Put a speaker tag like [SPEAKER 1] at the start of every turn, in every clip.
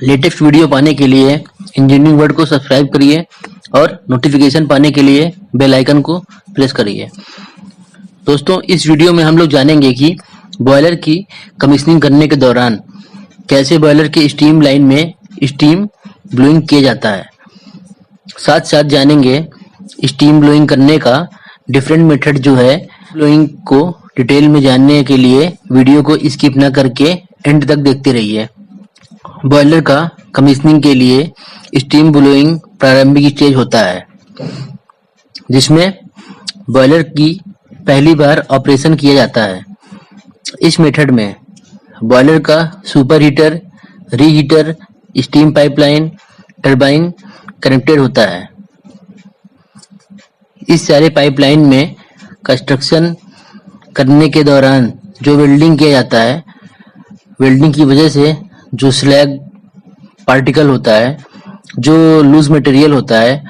[SPEAKER 1] Latest video पाने के लिए इंजीनियरिंग वर्ड को सब्सक्राइब करिए और नोटिफिकेशन पाने के लिए बेल आइकन को प्रेस करिए। दोस्तों, इस वीडियो में हम लोग जानेंगे कि बॉयलर की कमीशनिंग करने के दौरान कैसे बॉयलर के स्टीम लाइन में स्टीम ब्लोइंग किया जाता है। साथ साथ जानेंगे स्टीम ब्लोइंग करने का डिफरेंट मेथड जो है। ब्लोइंग को डिटेल में जानने के लिए वीडियो को स्किप ना करके एंड तक देखते रहिए। बॉयलर का कमीशनिंग के लिए स्टीम ब्लोइंग प्रारंभिक स्टेज होता है, जिसमें बॉयलर की पहली बार ऑपरेशन किया जाता है। इस मेथड में बॉयलर का super heater, reheater, steam pipeline, turbine connected होता है। इस सारे पाइपलाइन में कंस्ट्रक्शन करने के दौरान जो वेल्डिंग किया जाता है, वेल्डिंग की वजह से जो स्लैग पार्टिकल होता है, जो लूज मटेरियल होता है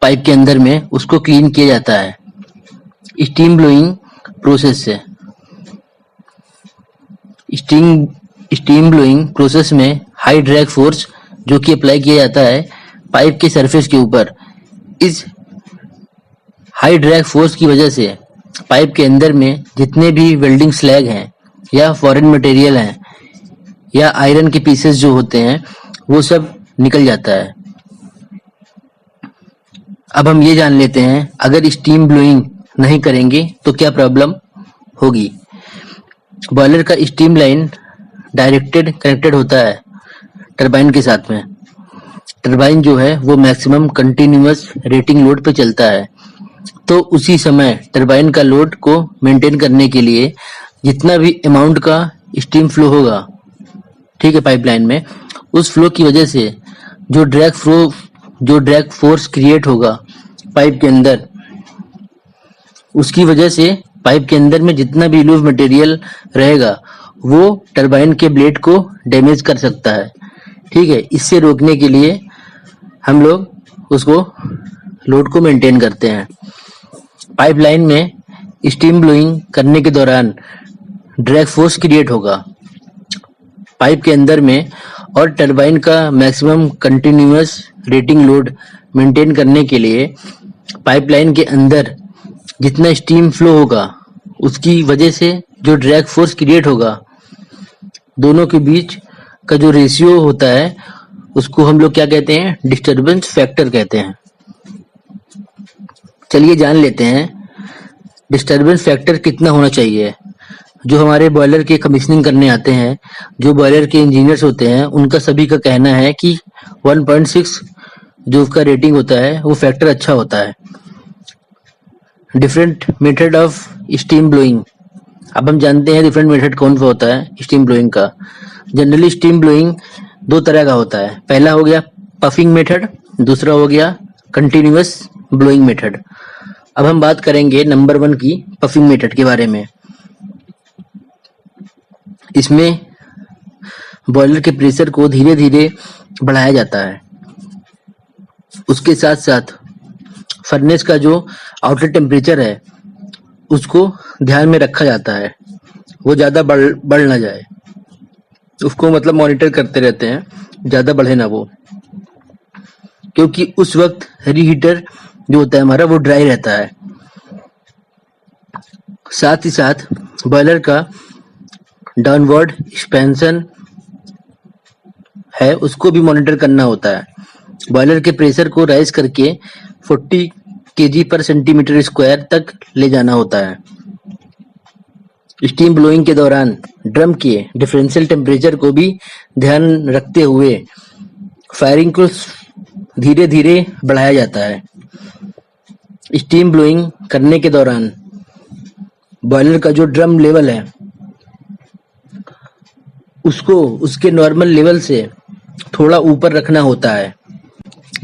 [SPEAKER 1] पाइप के अंदर में, उसको क्लीन किया जाता है स्टीम ब्लोइंग प्रोसेस से। स्टीम ब्लोइंग प्रोसेस में हाई ड्रैग फोर्स जो कि अप्लाई किया जाता है पाइप के सरफेस के ऊपर। इस हाई ड्रैग फोर्स की वजह से पाइप के अंदर में जितने भी वेल्डिंग स्लैग हैं या फॉरेन मटेरियल हैं या आयरन के पीसेस जो होते हैं, वो सब निकल जाता है। अब हम ये जान लेते हैं अगर स्टीम ब्लोइंग नहीं करेंगे तो क्या प्रॉब्लम होगी। बॉयलर का स्टीम लाइन डायरेक्टेड कनेक्टेड होता है टरबाइन के साथ में। टरबाइन जो है वो मैक्सिमम कंटिन्यूअस रेटिंग लोड पे चलता है, तो उसी समय टरबाइन का लोड को मेंटेन करने के लिए जितना भी अमाउंट का स्टीम फ्लो होगा, ठीक है, पाइपलाइन में, उस फ्लो की वजह से जो ड्रैग फोर्स क्रिएट होगा पाइप के अंदर, उसकी वजह से पाइप के अंदर में जितना भी लूज मटेरियल रहेगा वो टरबाइन के ब्लेड को डैमेज कर सकता है। ठीक है, इससे रोकने के लिए हम लोग उसको लोड को मेंटेन करते हैं। पाइपलाइन में स्टीम ब्लोइंग करने के दौरान ड्रैग फोर्स क्रिएट होगा पाइप के अंदर में, और टरबाइन का maximum continuous rating load maintain करने के लिए पाइपलाइन के अंदर जितना स्टीम फ्लो होगा उसकी वजह से जो ड्रैग फोर्स क्रिएट होगा, दोनों के बीच का जो रेशियो होता है उसको हम लोग क्या कहते हैं, डिस्टरबेंस फैक्टर कहते हैं। चलिए जान लेते हैं डिस्टरबेंस फैक्टर कितना होना चाहिए। जो हमारे बॉयलर के कमीशनिंग करने आते हैं, जो बॉयलर के इंजीनियर्स होते हैं, उनका सभी का कहना है कि 1.6 जो उसका रेटिंग होता है वो फैक्टर अच्छा होता है। Different method of steam blowing. अब हम जानते हैं डिफरेंट मेथड कौन सा होता है स्टीम ब्लोइंग का। जनरली स्टीम ब्लोइंग दो तरह का होता है। पहला हो गया पफिंग मेथड, दूसरा हो गया कंटिन्यूअस ब्लोइंग मेथड। अब हम बात करेंगे नंबर 1 की पफिंग मेथड के बारे में। इसमें बॉयलर के प्रेशर को धीरे धीरे बढ़ाया जाता है। उसके साथ साथ फर्नेस का जो आउटलेट टेम्परेचर है उसको ध्यान में रखा जाता है, वो ज़्यादा बढ़ ना जाए। उसको मतलब मॉनिटर करते रहते हैं, ज़्यादा बढ़े ना वो, क्योंकि उस वक्त रीहीटर जो होता है हमारा वो ड्राई रहता है। साथ ही साथ बॉयलर का डाउनवर्ड एक्सपेंशन है, उसको भी मॉनिटर करना होता है। बॉयलर के प्रेशर को राइज करके 40 kg पर सेंटीमीटर स्क्वायर तक ले जाना होता है। स्टीम ब्लोइंग के दौरान ड्रम के डिफरेंशियल टेम्परेचर को भी ध्यान रखते हुए फायरिंग को धीरे धीरे बढ़ाया जाता है। स्टीम ब्लोइंग करने के दौरान बॉयलर का जो ड्रम लेवल है उसको उसके नॉर्मल लेवल से थोड़ा ऊपर रखना होता है।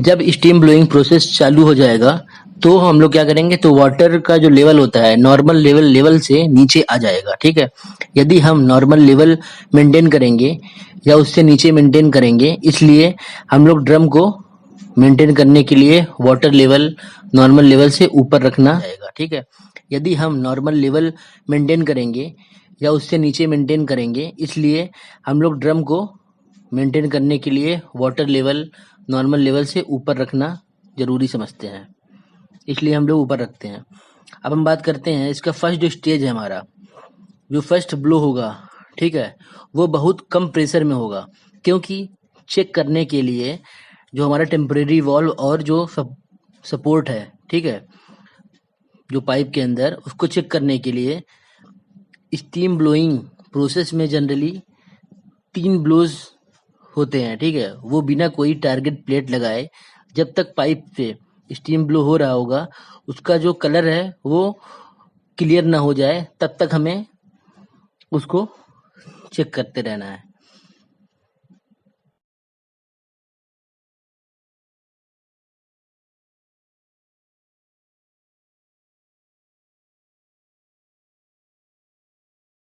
[SPEAKER 1] जब स्टीम ब्लोइंग प्रोसेस चालू हो जाएगा तो हम लोग क्या करेंगे, तो वाटर का जो लेवल होता है नॉर्मल लेवल से नीचे आ जाएगा। ठीक है, यदि हम नॉर्मल लेवल मेंटेन करेंगे या उससे नीचे मेंटेन करेंगे, इसलिए हम लोग ड्रम को मेंटेन करने के लिए वाटर लेवल नॉर्मल लेवल से ऊपर रखना रहेगा। ठीक है, यदि हम नॉर्मल लेवल मेंटेन करेंगे या उससे नीचे मेंटेन करेंगे, इसलिए हम लोग ड्रम को मेंटेन करने के लिए वाटर लेवल नॉर्मल लेवल से ऊपर रखना जरूरी समझते हैं, इसलिए हम लोग ऊपर रखते हैं। अब हम बात करते हैं इसका फर्स्ट जो स्टेज है हमारा, जो फर्स्ट ब्लो होगा, ठीक है, वो बहुत कम प्रेशर में होगा, क्योंकि चेक करने के लिए जो हमारा टेम्परेरी वॉल्व और जो सपोर्ट है, ठीक है, जो पाइप के अंदर, उसको चेक करने के लिए स्टीम ब्लोइंग प्रोसेस में जनरली 3 ब्लोज होते हैं, ठीक है, वो बिना कोई टारगेट प्लेट लगाए जब तक पाइप से स्टीम ब्लो हो रहा होगा, उसका जो कलर है वो क्लियर ना हो जाए, तब तक हमें उसको चेक करते रहना है।